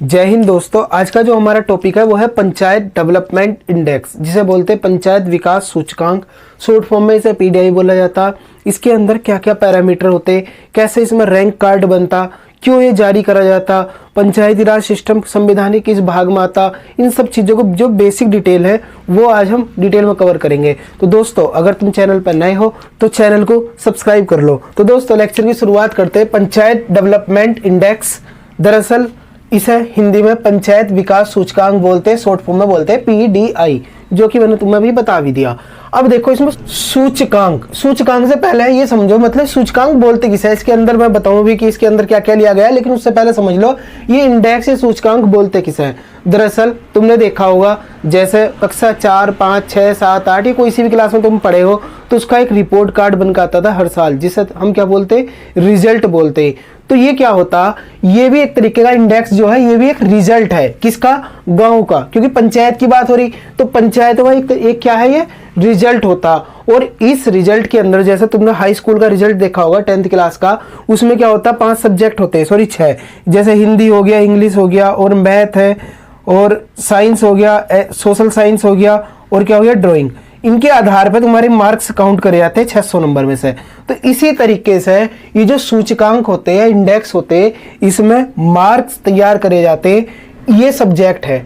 जय हिंद दोस्तों। आज का जो हमारा टॉपिक है वो है पंचायत डेवलपमेंट इंडेक्स, जिसे बोलते हैं पंचायत विकास सूचकांक। शॉर्ट फॉर्म में इसे पीडीआई बोला जाता। इसके अंदर क्या क्या पैरामीटर होते, कैसे इसमें रैंक कार्ड बनता, क्यों ये जारी करा जाता, पंचायती राज सिस्टम संविधान के किस भाग में आता, इन सब चीज़ों को जो बेसिक डिटेल है वो आज हम डिटेल में कवर करेंगे। तो दोस्तों अगर तुम चैनल पर नए हो तो चैनल को सब्सक्राइब कर लो। तो दोस्तों लेक्चर की शुरुआत करते हैं। पंचायत डेवलपमेंट इंडेक्स, दरअसल इसे हिंदी में पंचायत विकास सूचकांक बोलते हैं, शॉर्ट फॉर्म में बोलते हैं पीडीआई, जो कि मैंने तुम्हें अभी बता भी दिया। अब देखो इसमें सूचकांक से पहले ये समझो मतलब सूचकांक बोलते किसे है। इसके अंदर मैं बताऊं भी कि इसके अंदर क्या क्या लिया गया है, लेकिन उससे पहले समझ लो ये इंडेक्स या सूचकांक बोलते किसे है। दरअसल तुमने देखा होगा जैसे कक्षा 4, 5, 6, 7, 8 या कोई सी भी क्लास में तुम पढ़े हो तो उसका एक रिपोर्ट कार्ड बन के आता था हर साल, जिसे हम क्या बोलते हैं, रिजल्ट बोलते हैं। तो ये क्या होता, ये भी एक तरीके का इंडेक्स जो है, ये भी एक रिजल्ट है किसका, गांव का, क्योंकि पंचायत की बात हो रही तो पंचायत का एक क्या है, ये रिजल्ट होता। और इस रिजल्ट के अंदर जैसे तुमने हाई स्कूल का रिजल्ट देखा होगा 10th क्लास का, उसमें क्या होता है 5 सब्जेक्ट होते हैं, सॉरी 6, जैसे हिंदी हो गया, इंग्लिश हो गया और मैथ है और साइंस हो गया, सोशल साइंस हो गया और क्या हो गया, ड्राइंग। इनके आधार पर तुम्हारे मार्क्स काउंट करे जाते हैं 600 नंबर में से। तो इसी तरीके से ये जो सूचकांक होते हैं, इंडेक्स होते हैं, इसमें मार्क्स तैयार करे जाते हैं। ये सब्जेक्ट है,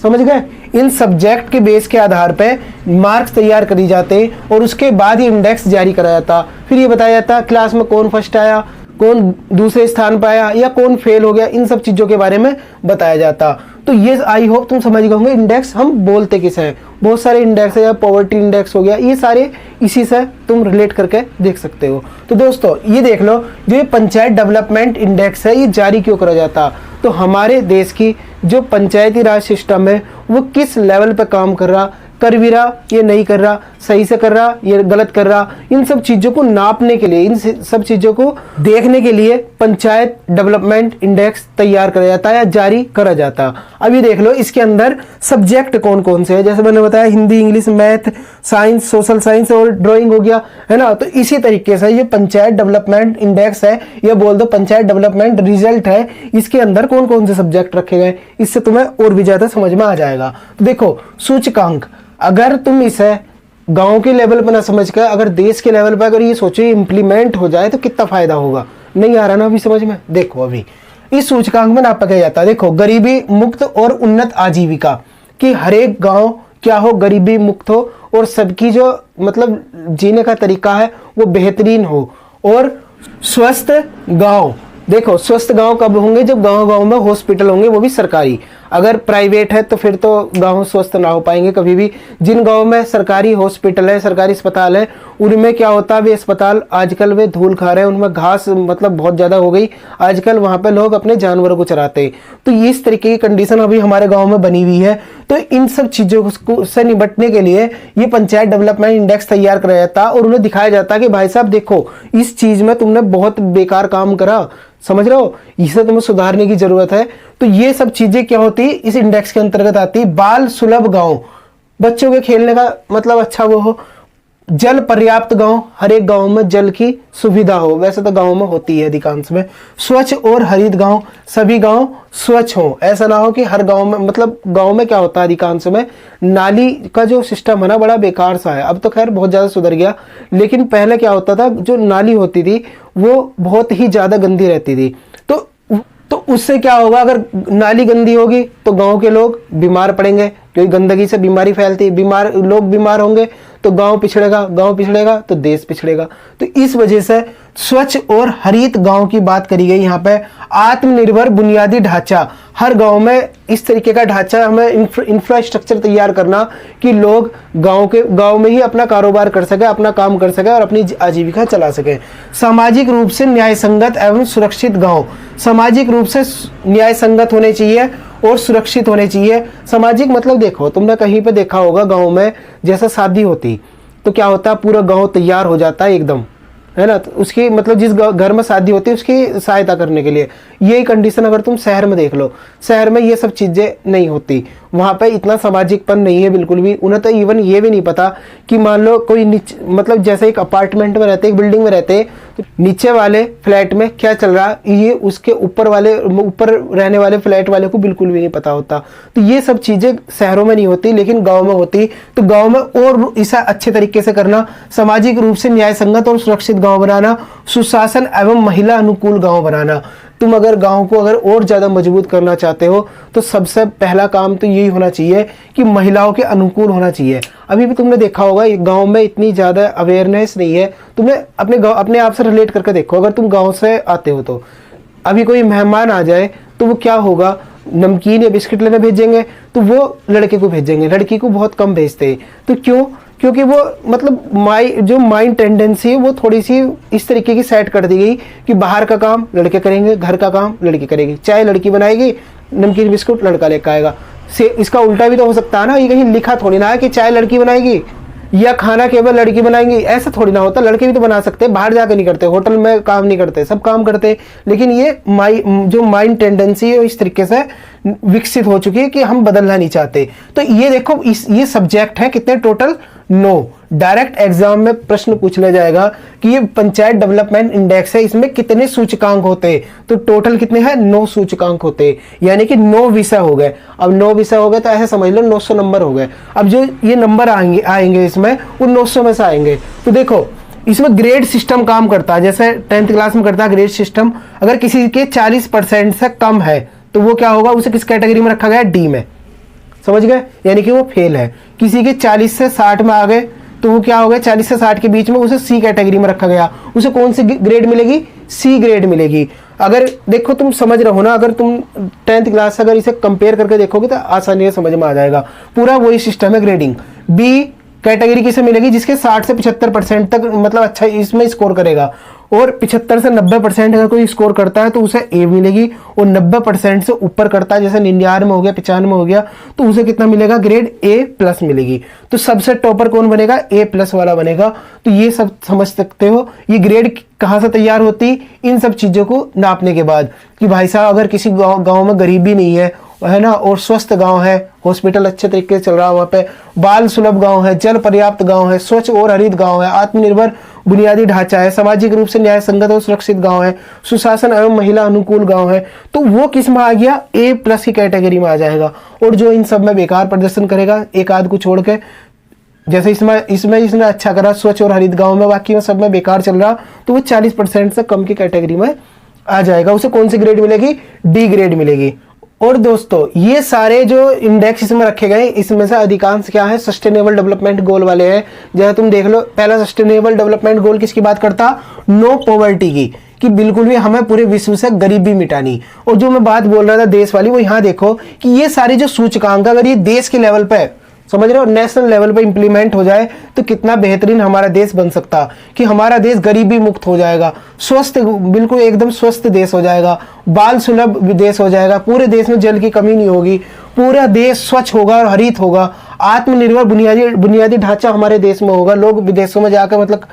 समझ गए। इन सब्जेक्ट के बेस के आधार पे मार्क्स तैयार करी जाते और उसके बाद ये इंडेक्स जारी करा जाता। फिर ये बताया जाता क्लास में कौन फर्स्ट आया, कौन दूसरे स्थान पर आया या कौन फेल हो गया, इन सब चीजों के बारे में बताया जाता। तो ये आई होप तुम समझ गए होंगे इंडेक्स हम बोलते किसे हैं। बहुत सारे इंडेक्स है, या पॉवर्टी इंडेक्स हो गया, ये सारे इसी से तुम रिलेट करके देख सकते हो। तो दोस्तों ये देख लो, जो ये पंचायत डेवलपमेंट इंडेक्स है ये जारी क्यों करा जाता। तो हमारे देश की जो पंचायती राज सिस्टम है वो किस लेवल पे काम कर रहा, कर भी रहा, ये नहीं कर रहा, सही से कर रहा, ये गलत कर रहा, इन सब चीजों को नापने के लिए, इन सब चीजों को देखने के लिए पंचायत डेवलपमेंट इंडेक्स तैयार करा जाता है या जारी करा जाता। अब ये देख लो इसके अंदर सब्जेक्ट कौन कौन से है, जैसे मैंने बताया Hindi, English, math, science, social science और ड्राइंग हो गया, है ना। तो इसी तरीके से ये पंचायत डेवलपमेंट इंडेक्स है, या बोल दो पंचायत डेवलपमेंट रिजल्ट है। इसके अंदर कौन कौन से सब्जेक्ट रखे गए, इससे तुम्हें और भी ज्यादा समझ में आ जाएगा। तो देखो सूचकांक, अगर तुम इसे गांव के लेवल पर ना समझ कर अगर देश के लेवल पर अगर ये सोचो इम्प्लीमेंट हो जाए तो कितना फायदा होगा। नहीं आ रहा ना अभी समझ में। देखो अभी इस सूचकांक में नापा क्या जाता है। देखो गरीबी मुक्त और उन्नत आजीविका, कि हर एक गांव क्या हो, गरीबी मुक्त हो और सबकी जो मतलब जीने का तरीका है वो बेहतरीन हो। और स्वस्थ गांव, देखो स्वस्थ गांव कब होंगे, जब गांव गांव में हॉस्पिटल होंगे, वो भी सरकारी। अगर प्राइवेट है तो फिर तो गांव स्वस्थ ना हो पाएंगे कभी भी। जिन गांव में सरकारी हॉस्पिटल है, सरकारी अस्पताल है, उनमें क्या होता है, वे अस्पताल आजकल वे धूल खा रहे हैं, उनमें घास मतलब बहुत ज्यादा हो गई आजकल, वहां पे लोग अपने जानवरों को चराते हैं। तो इस तरीके की कंडीशन अभी हमारे गाँव में बनी हुई है। तो इन सब चीजों से निपटने के लिए ये पंचायत डेवलपमेंट इंडेक्स तैयार कराया जाता और उन्हें दिखाया जाता कि भाई साहब देखो इस चीज में तुमने बहुत बेकार काम करा, समझ रहे हो, इसे तुम्हें सुधारने की जरूरत है। तो ये सब चीजें क्या होती इस इंडेक्स के अंतर्गत आती। बाल सुलभ गांव, बच्चों के खेलने का मतलब अच्छा वो हो। जल पर्याप्त गांव, हर एक गांव में जल की सुविधा हो, वैसे तो गांव में होती है अधिकांश में। स्वच्छ और हरित गांव, सभी गांव स्वच्छ हो, ऐसा ना हो कि हर गांव में मतलब गांव में क्या होता है अधिकांश में नाली का जो सिस्टम है ना बड़ा बेकार सा है। अब तो खैर बहुत ज्यादा सुधर गया, लेकिन पहले क्या होता था, जो नाली होती थी वो बहुत ही ज्यादा गंदी रहती थी। तो उससे क्या होगा, अगर नाली गंदी होगी तो गांव के लोग बीमार पड़ेंगे, क्योंकि गंदगी से बीमारी फैलती है। लोग बीमार होंगे तो गांव पिछड़ेगा तो देश पिछड़ेगा। तो इस वजह से स्वच्छ और हरित गांव की बात करी गई यहाँ पे। आत्मनिर्भर बुनियादी ढांचा, हर गांव में इस तरीके का ढांचा, हमें इंफ्रास्ट्रक्चर तैयार करना कि लोग गांव में ही अपना कारोबार कर सके, अपना काम कर सके और अपनी आजीविका चला सके। सामाजिक रूप से न्याय संगत एवं सुरक्षित गांव, सामाजिक रूप से न्याय संगत होने चाहिए और सुरक्षित होने चाहिए। सामाजिक मतलब देखो तुमने कहीं पे देखा होगा गांव में जैसा शादी होती तो क्या होता है, पूरा गांव तैयार हो जाता है एकदम, है ना। तो उसकी मतलब जिस घर में शादी होती है उसकी सहायता करने के लिए। यही कंडीशन अगर तुम शहर में देख लो, शहर में ये सब चीजें नहीं होती। वहाँ पे इतना सामाजिकपन नहीं है बिल्कुल भी। उन्हें तो इवन ये भी नहीं पता कि मान लो कोई मतलब जैसे एक अपार्टमेंट में रहते, एक बिल्डिंग में रहते, तो नीचे वाले फ्लैट में क्या चल रहा ये उसके ऊपर रहने वाले फ्लैट वाले को बिल्कुल भी नहीं पता होता। तो ये सब चीज़ें शहरों में नहीं होती लेकिन गाँव में होती। तो गाँव में और इसे अच्छे तरीके से करना, सामाजिक रूप से न्याय संगत और सुरक्षित गाँव बनाना, सुशासन एवं महिला अनुकूल गाँव बनाना। तुम अगर गांव को अगर और ज़्यादा मजबूत करना चाहते हो तो सबसे पहला काम तो यही होना चाहिए कि महिलाओं के अनुकूल होना चाहिए। अभी भी तुमने देखा होगा गांव में इतनी ज़्यादा अवेयरनेस नहीं है। तुमने अपने आप से रिलेट करके देखो, अगर तुम गांव से आते हो तो अभी कोई मेहमान आ जाए तो वो क्या होगा, नमकीन या बिस्किट लेने भेजेंगे तो वो लड़के को भेजेंगे, लड़की को बहुत कम भेजते हैं। तो क्यों? क्योंकि वो मतलब जो माइंड टेंडेंसी है वो थोड़ी सी इस तरीके की सेट कर दी गई कि बाहर का काम लड़के करेंगे, घर का काम लड़की करेगी, चाय लड़की बनाएगी, नमकीन बिस्कुट लड़का लेकर आएगा। से इसका उल्टा भी तो हो सकता है ना, ये कहीं लिखा थोड़ी ना है कि चाय लड़की बनाएगी या खाना केवल लड़की बनाएंगी, ऐसा थोड़ी ना होता। लड़के भी तो बना सकते हैं, बाहर जाकर नहीं करते, होटल में काम नहीं करते, सब काम करते। लेकिन ये जो माइंड टेंडेंसी है इस तरीके से विकसित हो चुकी है कि हम बदलना नहीं चाहते। तो ये देखो ये सब्जेक्ट है कितने टोटल 9। डायरेक्ट एग्जाम में प्रश्न पूछ लिया जाएगा कि ये पंचायत डेवलपमेंट इंडेक्स है, इसमें कितने सूचकांक होते हैं। तो टोटल कितने हैं? 9 सूचकांक होते हैं, यानी कि 9 विषय हो गए। अब 9 विषय हो गए तो ऐसे समझ लो 900 नंबर हो गए। अब जो ये नंबर आएंगे इसमें वो 900 में से आएंगे। तो देखो इसमें ग्रेड सिस्टम काम करता है, जैसे 10th क्लास में करता है ग्रेड सिस्टम। अगर किसी के 40% से कम है तो वो क्या होगा, उसे किस कैटेगरी में रखा गया? डी में, समझ गए, यानी कि वो फेल है। किसी के 40 से 60 में आ गए तो वो क्या हो गया, 40 से 60 के बीच में, उसे सी कैटेगरी में रखा गया। उसे कौन सी ग्रेड मिलेगी? सी ग्रेड मिलेगी। अगर देखो तुम समझ रहे हो ना, अगर तुम 10th क्लास से अगर इसे कंपेयर करके देखोगे तो आसानी से समझ में आ जाएगा। पूरा वही सिस्टम है ग्रेडिंग। बी कैटेगरी किसे मिलेगी? जिसके 60 से 75% तक मतलब अच्छा इसमें स्कोर करेगा, और 75 से 90% अगर कोई स्कोर करता है तो उसे ए मिलेगी, और 90% से ऊपर करता है जैसे 99 हो गया, 95 हो गया, तो उसे कितना मिलेगा? ग्रेड ए प्लस मिलेगी। तो सबसे टॉपर कौन बनेगा? ए प्लस वाला बनेगा। तो ये सब समझ सकते हो ये ग्रेड कहाँ से तैयार होती, इन सब चीज़ों को नापने के बाद कि भाई साहब अगर किसी गाँव में गरीबी नहीं है ना, और स्वस्थ गांव है, हॉस्पिटल अच्छे तरीके से चल रहा है वहाँ पे, बाल सुलभ गांव है, जल पर्याप्त गांव है, स्वच्छ और हरित गांव है, आत्मनिर्भर बुनियादी ढांचा है, सामाजिक रूप से न्याय संगत और सुरक्षित गांव है, सुशासन एवं महिला अनुकूल गांव है, तो वो किस में आ गया? ए प्लस की कैटेगरी में आ जाएगा। और जो इन सब में बेकार प्रदर्शन करेगा एक आध को छोड़ के, जैसे इसमें इसने अच्छा करा स्वच्छ और हरित गांव में, बाकी में सब में बेकार चल रहा, तो वो 40% से कम की कैटेगरी में आ जाएगा। उसे कौन सी ग्रेड मिलेगी? डी ग्रेड मिलेगी। और दोस्तों ये सारे जो इंडेक्स इसमें रखे गए इसमें से अधिकांश क्या है? सस्टेनेबल डेवलपमेंट गोल वाले हैं। जैसे तुम देख लो, पहला सस्टेनेबल डेवलपमेंट गोल किसकी बात करता? नो पॉवर्टी की, कि बिल्कुल भी हमें पूरे विश्व से गरीबी मिटानी। और जो मैं बात बोल रहा था देश वाली, वो यहाँ देखो कि ये सारी जो सूचकांक अगर ये देश के लेवल पे, समझ रहे हो, नेशनल लेवल पे इंप्लीमेंट हो जाए तो कितना बेहतरीन हमारा देश बन सकता, कि हमारा देश गरीबी मुक्त हो जाएगा, स्वस्थ, बिल्कुल एकदम स्वस्थ देश हो जाएगा, बाल सुलभ देश हो जाएगा, पूरे देश में जल की कमी नहीं होगी, पूरा देश स्वच्छ होगा और हरित होगा, आत्मनिर्भर बुनियादी ढांचा हमारे देश में होगा। लोग विदेशों में जाकर मतलब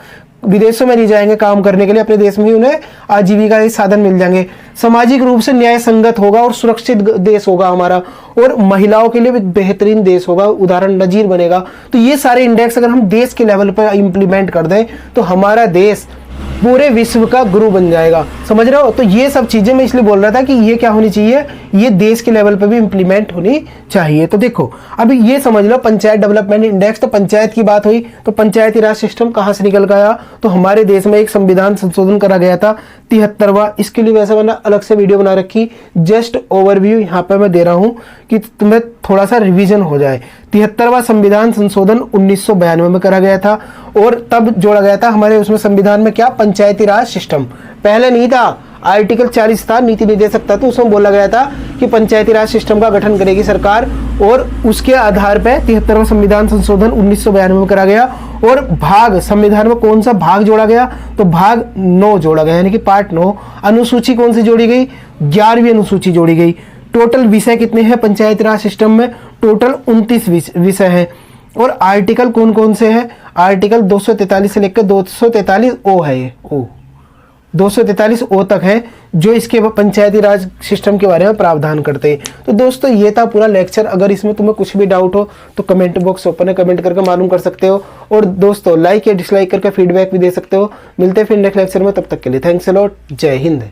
विदेशों में नहीं जाएंगे काम करने के लिए, अपने देश में ही उन्हें आजीविका के साधन मिल जाएंगे। सामाजिक रूप से न्याय संगत होगा और सुरक्षित देश होगा हमारा, और महिलाओं के लिए भी बेहतरीन देश होगा, उदाहरण नजीर बनेगा। तो ये सारे इंडेक्स अगर हम देश के लेवल पर इंप्लीमेंट कर दें तो हमारा देश पूरे विश्व का गुरु बन जाएगा, समझ रहे हो। तो ये सब चीजें मैं इसलिए बोल रहा था कि ये क्या होनी चाहिए, ये देश के लेवल पे भी इंप्लीमेंट होनी चाहिए। तो देखो अभी ये समझ लो पंचायत डेवलपमेंट इंडेक्स, तो पंचायत की बात हुई, तो पंचायती राज सिस्टम कहाँ से निकल गया, तो हमारे देश में एक संविधान संशोधन करा गया था 73वां। इसके लिए वैसे मैंने अलग से वीडियो बना रखी, जस्ट ओवरव्यू यहाँ पे मैं दे रहा हूँ कि तुम्हें थोड़ा सा रिविजन हो जाए। 73वां संविधान संशोधन 1992 में करा गया था, और तब जोड़ा गया था हमारे उसमें संविधान में क्या, पंचायती राज सिस्टम। पहले नहीं था, आर्टिकल 40 था, नीति निर्देशक था, तो उसमें बोला गया था कि पंचायती राज सिस्टम का गठन करेगी सरकार, और उसके आधार पर 73वां संविधान संशोधन 1992 में करा गया। और भाग संविधान में कौन सा भाग जोड़ा गया, तो भाग 9 जोड़ा गया, यानी कि पार्ट 9। अनुसूची कौन सी जोड़ी गई, 11वीं अनुसूची जोड़ी गई। टोटल विषय कितने हैं पंचायती राज सिस्टम में, टोटल 29 विषय हैं। और आर्टिकल कौन कौन से हैं, आर्टिकल 243 से लेकर 243 ओ है, ये ओ 243 ओ तक है जो इसके पंचायती राज सिस्टम के बारे में प्रावधान करते हैं। तो दोस्तों ये था पूरा लेक्चर। अगर इसमें तुम्हें कुछ भी डाउट हो तो कमेंट बॉक्स ओपन है, कमेंट करके मालूम कर सकते हो। और दोस्तों लाइक या डिसलाइक करके फीडबैक भी दे सकते हो। मिलते हैं फिर नेक्स्ट लेक्चर में, तब तक के लिए थैंक्स अ लॉट। जय हिंद।